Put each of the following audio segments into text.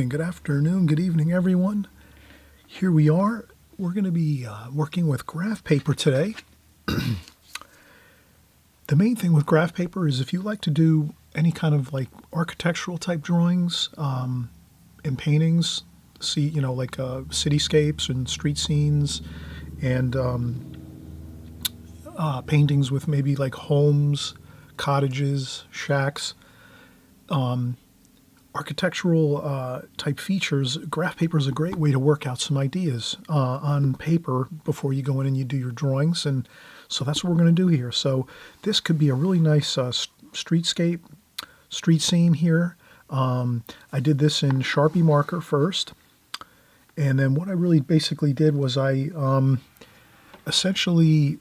morning, good afternoon, good evening, everyone. Here we are. We're going to be working with graph paper today. The main thing with graph paper is if you like to do any kind of like architectural type drawings and paintings, like cityscapes and street scenes and paintings with maybe like homes, cottages, shacks, architectural type features, graph paper is a great way to work out some ideas on paper before you go in and you do your drawings. And so that's what we're going to do here. So this could be a really nice street scene here. I did this in Sharpie marker first. And then what I really basically did was I essentially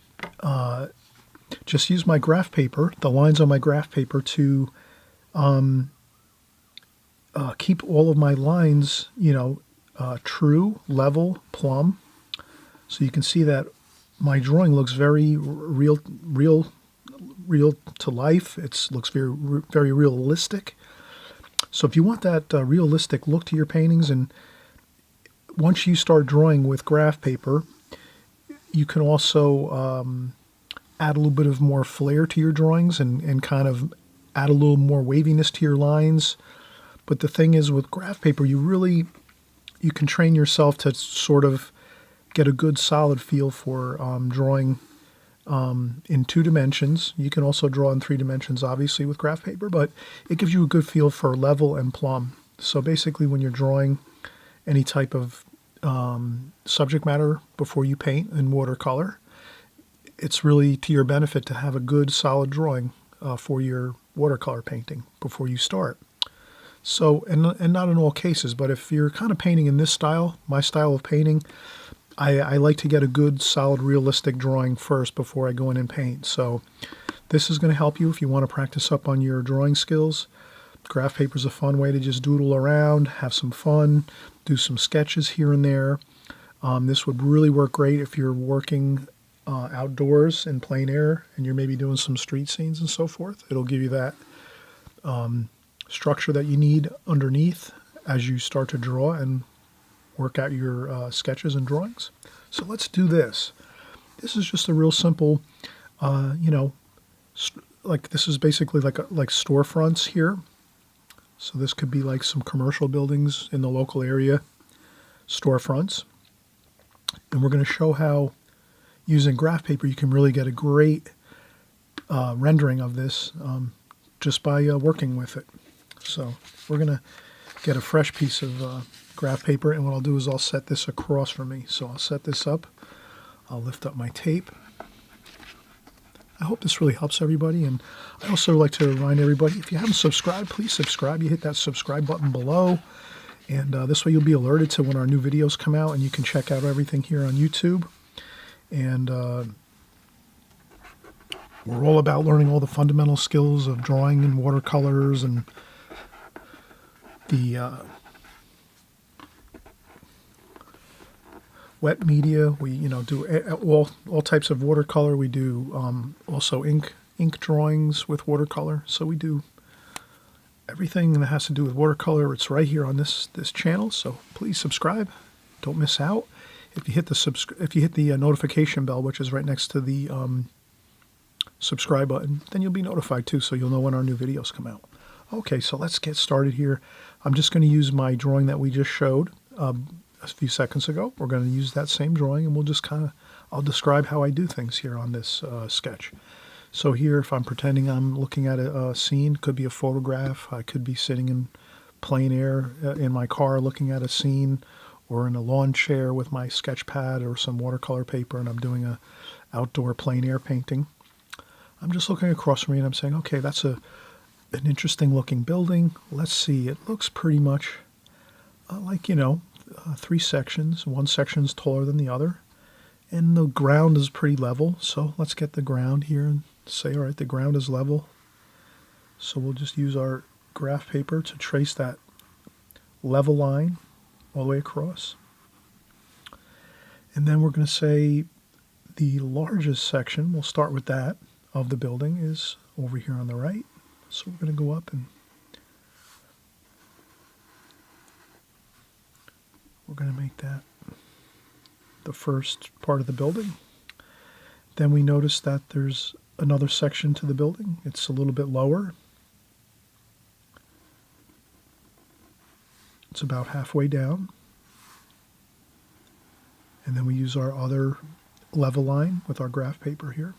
just used my graph paper, the lines on my graph paper to keep all of my lines, true, level, plumb. So you can see that my drawing looks very real to life. It looks very realistic. So if you want that realistic look to your paintings, and once you start drawing with graph paper, you can also add a little bit of more flair to your drawings and kind of add a little more waviness to your lines. But the thing is, with graph paper, you can train yourself to sort of get a good solid feel for drawing in 2 dimensions. You can also draw in 3 dimensions, obviously, with graph paper, but it gives you a good feel for level and plumb. So basically, when you're drawing any type of subject matter before you paint in watercolor, it's really to your benefit to have a good solid drawing for your watercolor painting before you start. So, and not in all cases, but if you're kind of painting in this style, my style of painting, I like to get a good, solid, realistic drawing first before I go in and paint. So this is going to help you if you want to practice up on your drawing skills. Graph paper is a fun way to just doodle around, have some fun, do some sketches here and there. This would really work great if you're working outdoors in plein air and you're maybe doing some street scenes and so forth. It'll give you that structure that you need underneath as you start to draw and work out your sketches and drawings. So let's do this. This is just a real simple, like this is basically like storefronts here. So this could be like some commercial buildings in the local area, storefronts. And we're going to show how using graph paper you can really get a great rendering of this just by working with it. So we're going to get a fresh piece of graph paper, and what I'll do is I'll set this across from me. So I'll set this up. I'll lift up my tape. I hope this really helps everybody, and I also like to remind everybody, if you haven't subscribed, please subscribe. You hit that subscribe button below, and this way you'll be alerted to when our new videos come out, and you can check out everything here on YouTube. And we're all about learning all the fundamental skills of drawing in watercolors and the wet media. We do all types of watercolor. We do also ink drawings with watercolor. So we do everything that has to do with watercolor. It's right here on this channel. So please subscribe. Don't miss out. If you hit the notification bell, which is right next to the subscribe button, then you'll be notified too, so you'll know when our new videos come out. Okay, so let's get started here. I'm just going to use my drawing that we just showed a few seconds ago. We're going to use that same drawing, and we'll just I'll describe how I do things here on this sketch. So here, if I'm pretending I'm looking at a scene, could be a photograph. I could be sitting in plein air in my car looking at a scene, or in a lawn chair with my sketch pad or some watercolor paper, and I'm doing a outdoor plein air painting. I'm just looking across from me and I'm saying, okay, that's an interesting looking building. Let's see, it looks pretty much like, 3 sections. One section's taller than the other, and the ground is pretty level. So let's get the ground here and say, all right, the ground is level. So we'll just use our graph paper to trace that level line all the way across. And then we're going to say the largest section, we'll start with that, of the building is over here on the right. So we're going to go up and We're going to make that the first part of the building. Then we notice that there's another section to the building. It's a little bit lower. It's about halfway down. And then we use our other level line with our graph paper here.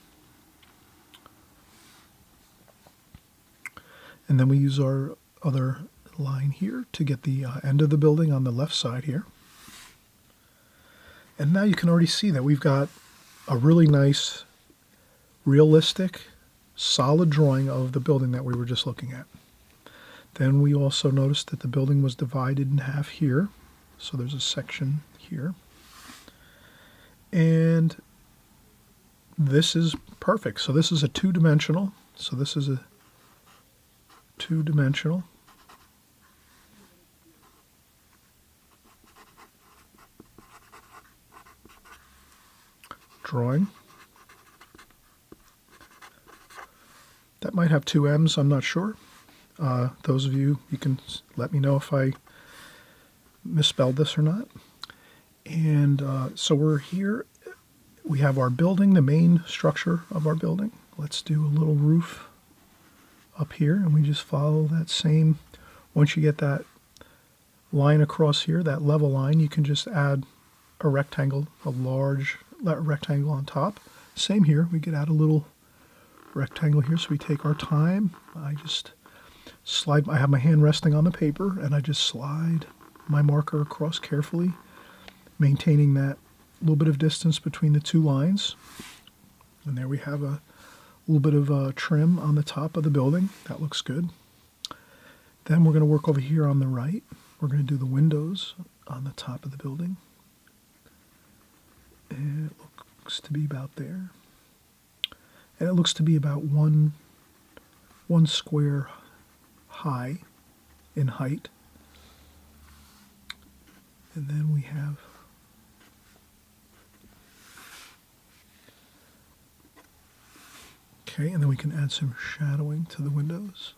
And then we use our other line here to get the end of the building on the left side here. And now you can already see that we've got a really nice, realistic, solid drawing of the building that we were just looking at. Then we also noticed that the building was divided in half here. So there's a section here. And this is perfect. So this is a two-dimensional. So this is a two-dimensional drawing. That might have two M's, I'm not sure. Those of you, you can let me know if I misspelled this or not. And so we're here. We have our building, the main structure of our building. Let's do a little roof up here, and we just follow that same. Once you get that line across here, that level line, you can just add a rectangle, a large rectangle on top. Same here, we could add a little rectangle here, so we take our time. I just slide, I have my hand resting on the paper, and I just slide my marker across carefully, maintaining that little bit of distance between the two lines. And there we have a little bit of trim on the top of the building. That looks good. Then we're going to work over here on the right. We're going to do the windows on the top of the building. And it looks to be about there. And it looks to be about one square high in height. And then we have okay, and then we can add some shadowing to the windows.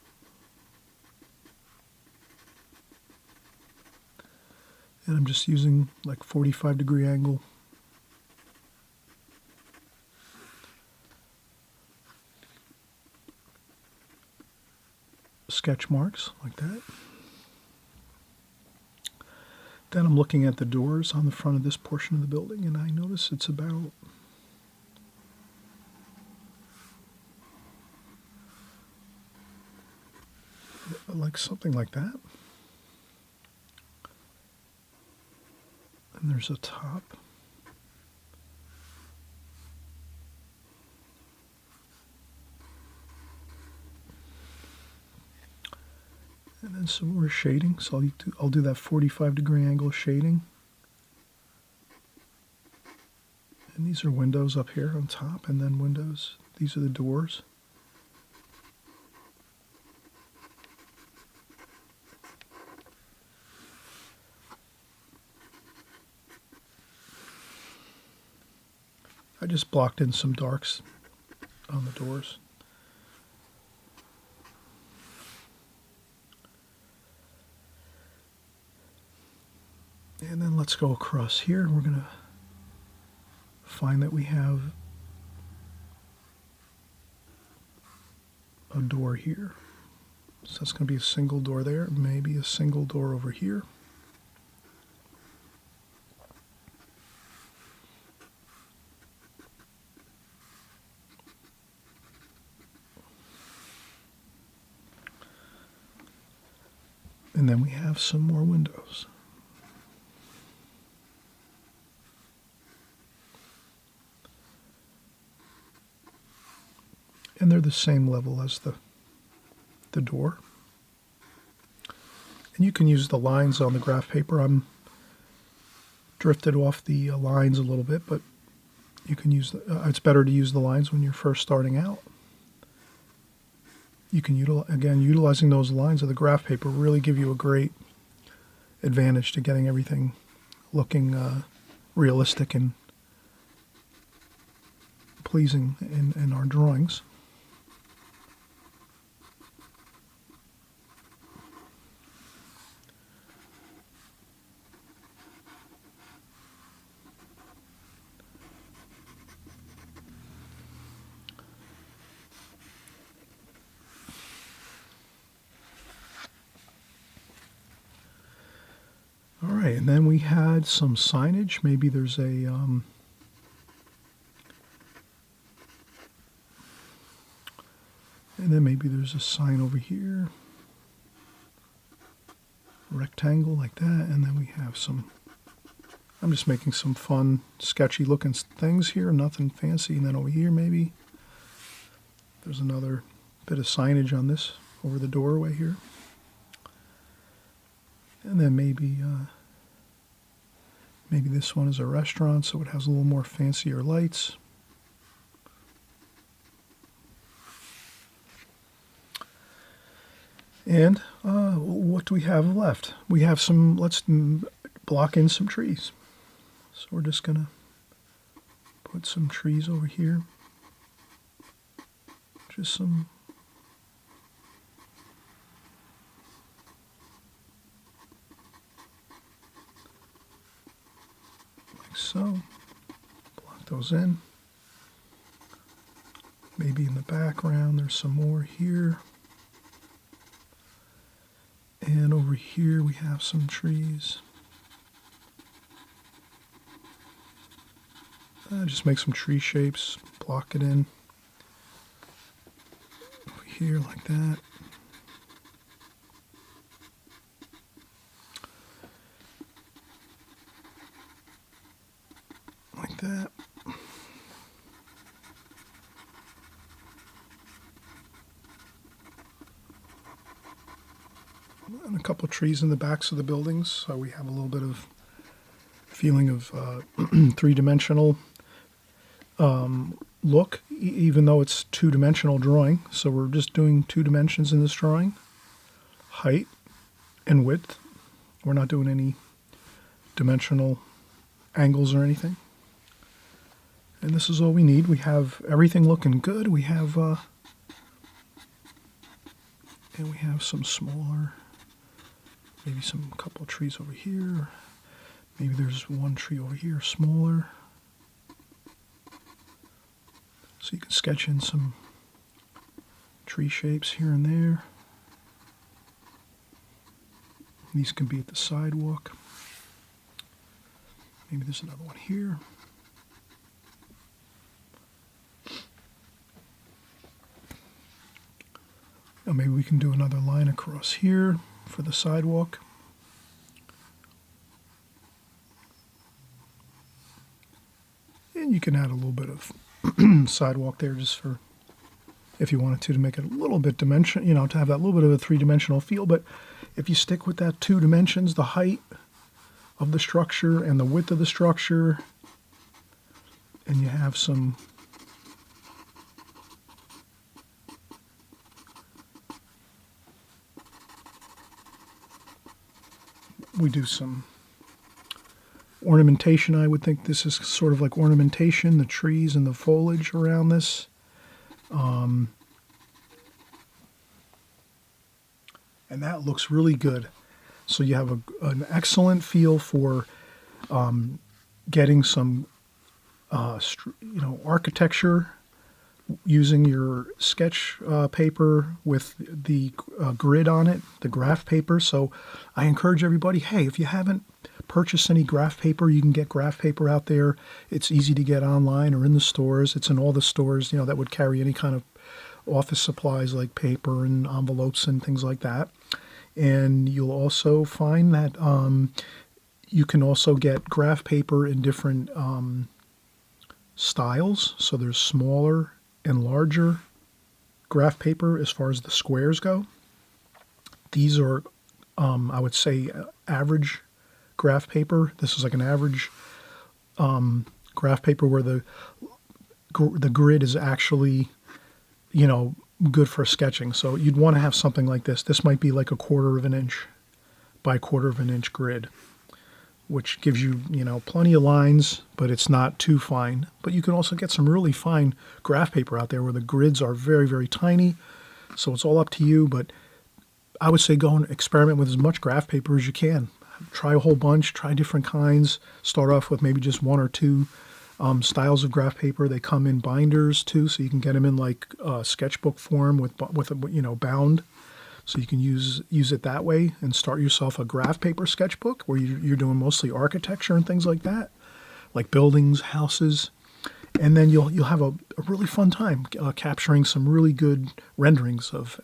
And I'm just using like 45-degree angle sketch marks like that. Then I'm looking at the doors on the front of this portion of the building, and I notice it's about like something like that. And there's a top. And then some more shading. So I'll do that 45-degree angle shading. And these are windows up here on top, and then windows. These are the doors. I just blocked in some darks on the doors. And then let's go across here, and we're going to find that we have a door here. So that's going to be a single door there, maybe a single door over here. And then we have some more windows. And they're the same level as the door. And you can use the lines on the graph paper. I'm drifted off the lines a little bit, but you can use it's better to use the lines when you're first starting out. You can utilizing those lines of the graph paper really give you a great advantage to getting everything looking realistic and pleasing in our drawings. Okay, and then we had some signage. Maybe there's a and then maybe there's a sign over here, rectangle like that, and then we have some, I'm just making some fun, sketchy looking things here, nothing fancy. And then over here maybe there's another bit of signage on this over the doorway here. And then maybe maybe this one is a restaurant, so it has a little more fancier lights. And what do we have left? We have some, let's block in some trees. So we're just going to put some trees over here. Just some. Like so. Block those in. Maybe in the background there's some more here. And over here we have some trees. Just make some tree shapes, block it in. Over here like that. Like that. And a couple of trees in the backs of the buildings, so we have a little bit of feeling of three-dimensional look, even though it's two-dimensional drawing. So we're just doing 2 dimensions in this drawing, height and width. We're not doing any dimensional angles or anything. And this is all we need. We have everything looking good. We have and we have some smaller, maybe some couple of trees over here. Maybe there's one tree over here, smaller. So you can sketch in some tree shapes here and there. These can be at the sidewalk. Maybe there's another one here. Now maybe we can do another line across here for the sidewalk. And you can add a little bit of sidewalk there just for, if you wanted to make it a little bit dimension, you know, to have that little bit of a three-dimensional feel. But if you stick with that 2 dimensions, the height of the structure and the width of the structure, and you have some we do some ornamentation. I would think this is sort of like ornamentation, the trees and the foliage around this. And that looks really good. So you have an excellent feel for getting some, architecture using your sketch paper with the grid on it, the graph paper. So I encourage everybody, hey, if you haven't purchased any graph paper, you can get graph paper out there. It's easy to get online or in the stores. It's in all the stores, that would carry any kind of office supplies like paper and envelopes and things like that. And you'll also find that you can also get graph paper in different styles. So there's smaller and larger graph paper as far as the squares go. These are, I would say, average graph paper. This is like an average graph paper where the grid is actually, good for sketching. So you'd want to have something like this. This might be like a 1/4 of an inch by 1/4 of an inch grid, which gives you, plenty of lines, but it's not too fine. But you can also get some really fine graph paper out there where the grids are very, very tiny. So it's all up to you, but I would say go and experiment with as much graph paper as you can. Try a whole bunch, try different kinds. Start off with maybe just 1 or 2 styles of graph paper. They come in binders too, so you can get them in like sketchbook form with bound. So you can use it that way and start yourself a graph paper sketchbook where you're doing mostly architecture and things like that, like buildings, houses. And then you'll have a really fun time capturing some really good renderings of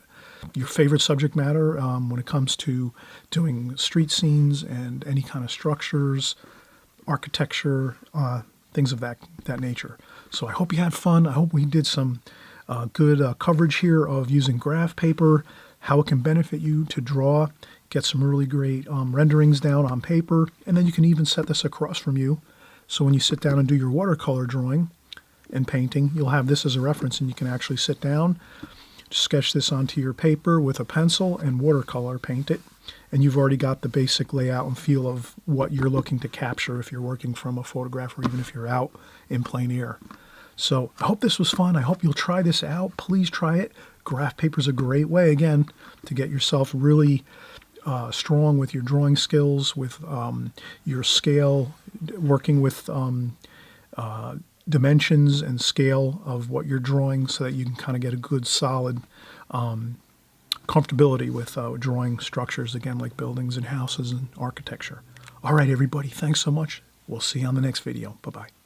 your favorite subject matter when it comes to doing street scenes and any kind of structures, architecture, things of that nature. So I hope you had fun. I hope we did some good coverage here of using graph paper, how it can benefit you to draw, get some really great renderings down on paper, and then you can even set this across from you. So when you sit down and do your watercolor drawing and painting, you'll have this as a reference, and you can actually sit down, sketch this onto your paper with a pencil and watercolor paint it, and you've already got the basic layout and feel of what you're looking to capture if you're working from a photograph or even if you're out in plein air. So I hope this was fun. I hope you'll try this out. Please try it. Graph paper is a great way, again, to get yourself really strong with your drawing skills, with your scale, working with dimensions and scale of what you're drawing so that you can kind of get a good solid comfortability with drawing structures, again, like buildings and houses and architecture. All right, everybody, thanks so much. We'll see you on the next video. Bye-bye.